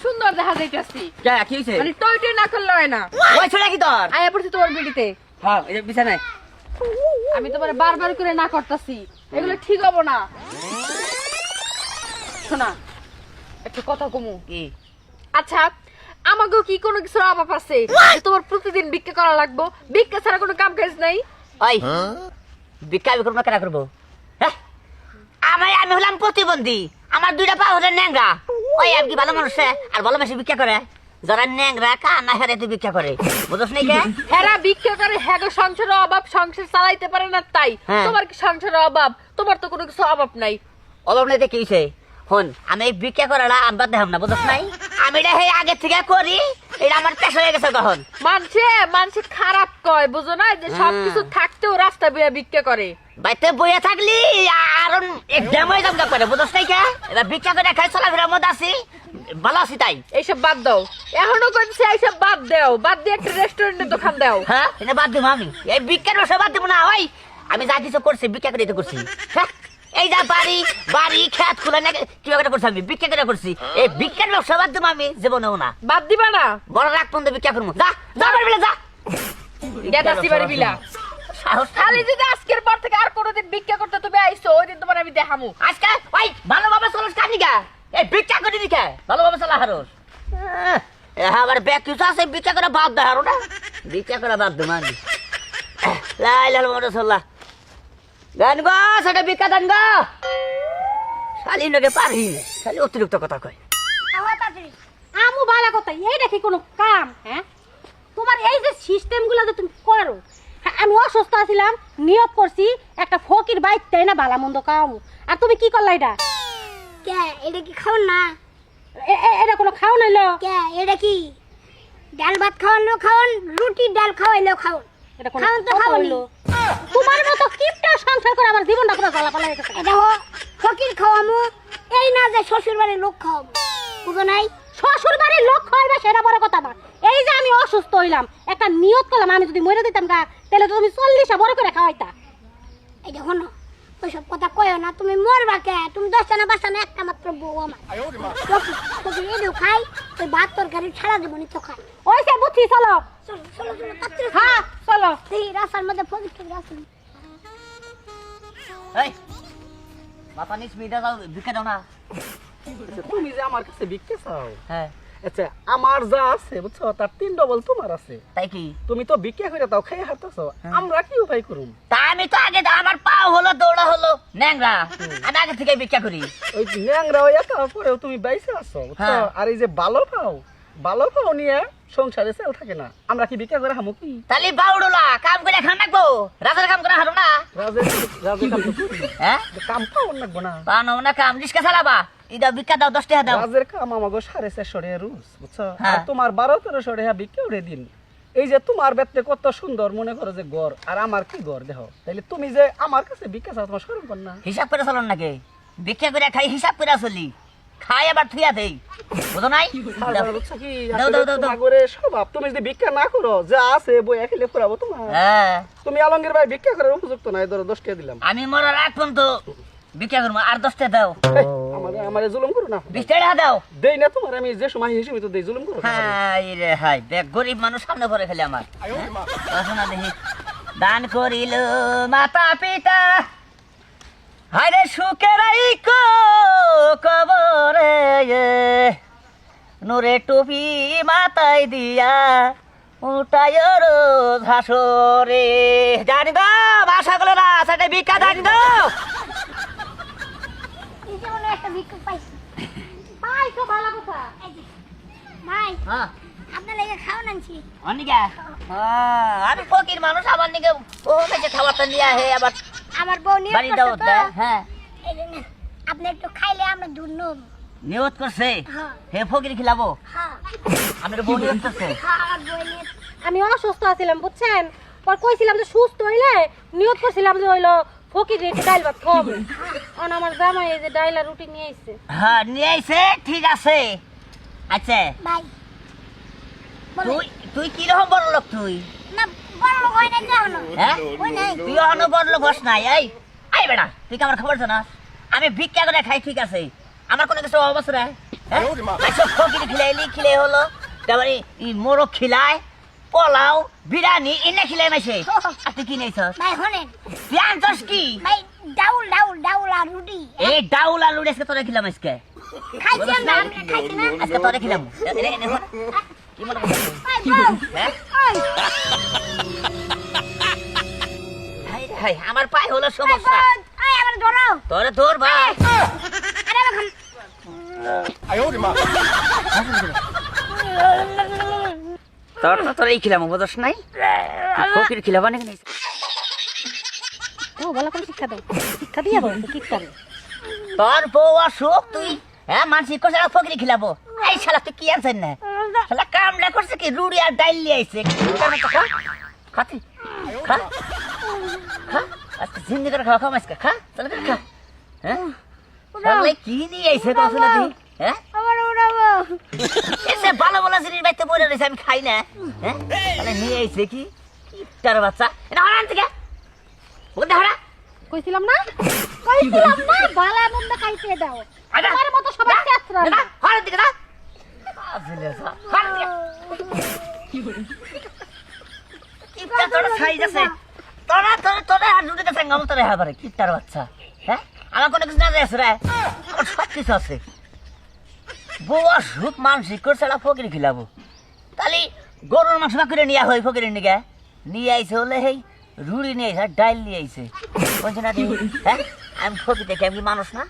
সুন্দর দেখা যাইতাছি। কে কি হইছে? মানে টই টই না করলে হয় না। ওই ছোড়া কি তোর? আয়া পড়ছি তোর বিড়িতে। হ্যাঁ এই বিছানায়। আমি তোমারে বারবার করে না করতাছি, এগুলো ঠিক হবো না। শোনা, একটা কথা কমু। কি? আচ্ছা, আমাকেও কি কোনো কিছুর অভাব আছে যে তোমার প্রতিদিন ভিক্ষা করা লাগবো? ভিক্ষা ছাড়া কোনো কাম কাজ নাই? ওই ভিক্ষা করব না কেন করব? হ্যাঁ আমি হলাম প্রতিবন্ধী, আমার দুইটা পা হলে ন্যাংরা। ওই আর কি ভালো মানুষ আর ভালো মানুষ ভিক্ষা করে? যারা ন্যাংরা কানা হেরাতে ভিক্ষা করে, বুঝছ নাই কে? হেরা ভিক্ষা করে, হ্যাগো সংসারের অভাব, সংসার চালাইতে পারে না তাই। হ্যাঁ। তোমার কি সংসারের অভাব? তোমার তো কোনো কিছু অভাব নাই। অভাব নাই কি হইছে? হন আমি এই ভিক্ষা করাটা আমি বাদ দেখাম না, বুঝছ নাই? আমি এটা হে আগে থেকে করি, এটা আমার পেশা হয়ে গেছে কখন। মানুষে খারাপ কয়, বুঝো না যে সবকিছু থাকতেও রাস্তা বেয়ে ভিক্ষা করে। বাইতে বইয়া থাকলি আর একদম হয়ে যাম করে, বুঝছ নাই কে? এবার ভিক্ষা করে খাই চলাফেরার মধ্যে আছি, ভালো আছি তাই। এইসব বাদ দাও, এখনো কইছে এইসব বাদ দাও, বাদ দিয়ে একটা রেস্টুরেন্টের দোকান দাও। হ্যাঁ এটা বাদ দিব আমি, এই ভিক্ষার ব্যবসা বাদ দিব না। ওই আমি যা কিছু করছি ভিক্ষা করে তো করছি। হ্যাঁ এই যা বাড়ি খেত খোলা না কিভাবে করছি, আমি ভিক্ষা করে করছি। এই ভিক্ষার ব্যবসা বাদ দিব আমি জীবনেও না। বাদ দিবা না? বড় রাখ পর্যন্ত ভিক্ষা করবো। যা যা বাড়ি বিলা যা। গেদাসি বাড়ি বিলা। সাহস খালি যদি আজকের পর থেকে আর কোনোদিন ভিক্ষা করতে তুমি আইছো, ওই দিন তোমার আমি দেখামু। আজকে ওই ভালোভাবে চলস কানি গা, এই ভিক্ষা করে দিকে ভালোভাবে চলা হারস। আবার ব্যাগ কিছু আছে ভিক্ষা করে বাদ দে হারো না, ভিক্ষা করে বাদ দে মানি। লাই লাল মোটর চল্লা গান গো, সেটা ভিক্ষা দান গো। শালি নকে পারি খালি অতিরিক্ত কথা কয়। আমু বালা কথা, এই দেখি কোনো কাম? হ্যাঁ তোমার এই যে সিস্টেম গুলো যে তুমি করো, হ্যাঁ, আমি অসুস্থ আছিলাম, নিয়োগ করছি একটা ফকির বাইক তাই না বালা মন্দ কাম, আর তুমি কি করলা? এটা কে? এটা কি খাওন না? এটা কোনো খাও নাইলো? কে? এটা কি ডাল ভাত খাওয়ানো খাওন, রুটি ডাল খাওয়াইলেও খাওন? এটা কোনো খাওন তো কথা খাওনি। হইলো? তোমার মতো কিপটা সংসার করে আমার জীবনটা পুরো জ্বালাপালা হয়ে গেছে। এটা ফকির খাওয়ামু, এই না যে শ্বশুর বাড়ির লোক খাওয়াবো, বুঝো নাই? শ্বশুর বাড়ির লোক খাওয়াইবা সেটা বড় কথা না, এই যে আমি অসুস্থ হইলাম, একটা নিয়ত করলাম আমি যদি মরে দিতাম গা, তাহলে তো তুমি 40টা বড় করে খাওয়াইতা। এই দেখো না, ওইসব কথা কয়ো না। তুমি মরবা কে? তুমি 10টা না 5টা না, একটা মাত্র বউ আমার। ফকির এটাও খাই, ওই ভাত তরকারি ছাড়া দেবো নি তো খাই। ওই সে বুঝছি, চলো। চলো চলো চলো, তাড়াতাড়ি হ্যাঁ চলো। এই রাস্তার মধ্যে ফকির টকির আছে। এই মাথা নিচ মিটা দাও, ভিক্ষা দাও না। তুমি যে আমার কাছে ভিক্ষা চাও, হ্যাঁ আচ্ছা আমার যা আছে বুঝছো তার 3 ডবল তোমার আছে। তাই কি? তুমি তো ভিক্ষা করে দাও, খেয়ে হাঁটতেছো, আমরা কি উপায় করুম? তা আমি তো আগে আমার পা হলো দৌড়া হলো ন্যাংরা, আমি আগে থেকে ভিক্ষা করি। ওই ন্যাংরা হইয়া তারপরেও তুমি বাইসে আছো বুঝছো। হ্যাঁ। আর এই যে ভালো পাও নিয়ে সংসারে সেল থাকে না, আমরা কি ভিক্ষা করে হামু কি? তাহলে বাউডলা কাম করে খান রাখবো, রাজার কাম করে হারো না। রাজে কাম তো করি, হ্যাঁ কাম পাও লাগবো না। পানো না কাম রিস্কা চালাবা, ইদা ভিক্ষা দাও 10 টাকা দাও। রাজের কাম আমাকে 450 টাকা রুজ বুঝছো। হ্যাঁ। আর তোমার 12-1300 টাকা ভিক্ষা উড়ে দিন। এই যে তোমার বেতনে কত সুন্দর মনে করো যে ঘর, আর আমার কি ঘর দেখো। তাইলে তুমি যে আমার কাছে ভিক্ষা চাও, তোমার শরম কর না? হিসাব করে চলন নাকি? ভিক্ষা করে খাই হিসাব করে চলি, খাই আবার থুইয়া দেই, বুঝো নাই? হাজার বুঝছো কি? দাও, আসলে দাও, দাও, তোমার দাও। ঘরে স্বভাব, তুমি যদি ভিক্ষা না করো, যা আছে বইয়া খেলে ফুরাবো তোমার। হ্যাঁ তুমি আলমগীর ভাই ভিক্ষা করার উপযুক্ত নাই, ধরো 10 টাকা দিলাম। আমি মরার আগ পর্যন্ত ভিক্ষা করবো, আর 10 টাকা দাও, এই, আমারে জুলুম করো না। 20 টাকা দাও। দেই না তোমার, আমি যে সময় হিসেবে তো দেই, জুলুম করো না। হাই রে হাই, দেখ গরিব মানুষ সামনে পড়ে খেলে আমার। শোনা দেখি, দান করিল মাতা পিতা, হায়রে সুখের কবরে, নূরে টুপি মাথায় দিয়া উঠায় রোজ হাসরে। জানি গো ভাষা গুলো না, সেটা ভিক্ষা জানি গো। এই যে মনে হয় একটা ভিক্ষুক পাইছি। পাইছো ভালো কথা। এই যে, ভাই হ্যাঁ আপনার লেগে খাওয়ান আনছি। অনিকা, আমি ফকির মানুষ, আমার নিকে ও মেছে খাবারটা নিয়ে হে আবার আমার বউ নিয়ে বাড়ি দাও। হ্যাঁ এই যে নেন, আপনি একটু খাইলে আমরা ধন্য হবো। নিয়ত করছে, হ্যাঁ হে ফকির খিলাবো, হ্যাঁ আমি বউ নিয়ত করছে। হ্যাঁ, আমার বউ নিয়ে আমি অসুস্থ আছিলাম বুঝছেন, পর কইছিলাম যে সুস্থ হইলে নিয়ত করছিলাম যে হইলো ফকির একটু ডাইল ভাত খাওয়াবো। এখন আমার জামাই এই যে ডাইল আর রুটি নিয়ে আইছে। হ্যাঁ নিয়ে আইছে, ঠিক আছে। আচ্ছা ভাই বলো। তুই তুই কিরকম বড় লোক তুই? না বড় লোক হয় নাই তো এখনো। হ্যাঁ ওই নাই। তুই অন্য বড় লোক হস নাই। এই এই বেটা তুই কি আমার খবর জানাস? আমি ভিক্ষা করে খাই, ঠিক আছে, আমার কোনো কিছু অবস্থা সব ফকির খিলাইলি খিলে হলো তারপরে মোরগ খিলায় পোলাও বিরিয়ানি এনে খিলাই মাসে আর তুই কি নেইছস ভাই হনেন তুই আনছস কি ভাই ডাউল ডাউল ডাউল আর রুটি এই ডাউল আলু আজকে তোরা খিলাম আজকে খাইছি আমরা আপনি খাইছি না আজকে তোরা খিলাম কি মনে করছিস ভাই বল হ্যাঁ ওই হাই হাই আমার পায়ে হলো সমস্যা ওই আমার ধরাও তোরে তোর ভাই আরে এখন তোর এই খিলাম বুঝছ নাই ফকির খিলাবা নাকি ও ভালো করে শিক্ষা দাও শিক্ষা দিয়ে বল কি করে তোর বউ অসুখ তুই হ্যাঁ মানসিক করছে ফকির খিলাবো এই শালা তুই কি আনছেন না শালা কামলা করছে কি রুড়ি আর ডাইল নিয়ে আইছে খাতি খা খা আজকে জিন্দি করে খাওয়া খাওয়া আজকে খা চলে খা হ্যাঁ শালা কি নিয়ে আইছে তো আসলে তুই হ্যাঁ আমার উড়াবো এসে ভালো ভালো জিনিস বাইতে পড়ে রয়েছে আমি খাই না হ্যাঁ তাহলে নিয়ে আইছে কি তার বাচ্চা এটা হরান থেকে বলতে হরা কইছিলাম না বালা মন্দ খাইতে দাও আমার মতো সবাই চেতরা না হরান থেকে না আসলে হরান থেকে কি তোর সাইজ আছে তোরা তোরা তোরা আর দুটো কাছে গামল তোরা হ্যাঁ পারে কি তার বাচ্চা হ্যাঁ আমার কোনো কিছু না আছে রে আমার সব কিছু আছে বউয়া সুখ মানসিক করছে ফকির খিলাবো তাহলে গরুর মাংস না করে নিয়ে হয় ফকিরের নিকে নিয়ে আইছে হলে হেই রুড়ি নিয়ে আইছে ডাইল নিয়ে আইছে বলছে না হ্যাঁ আমি ফকির দেখে আমি মানুষ না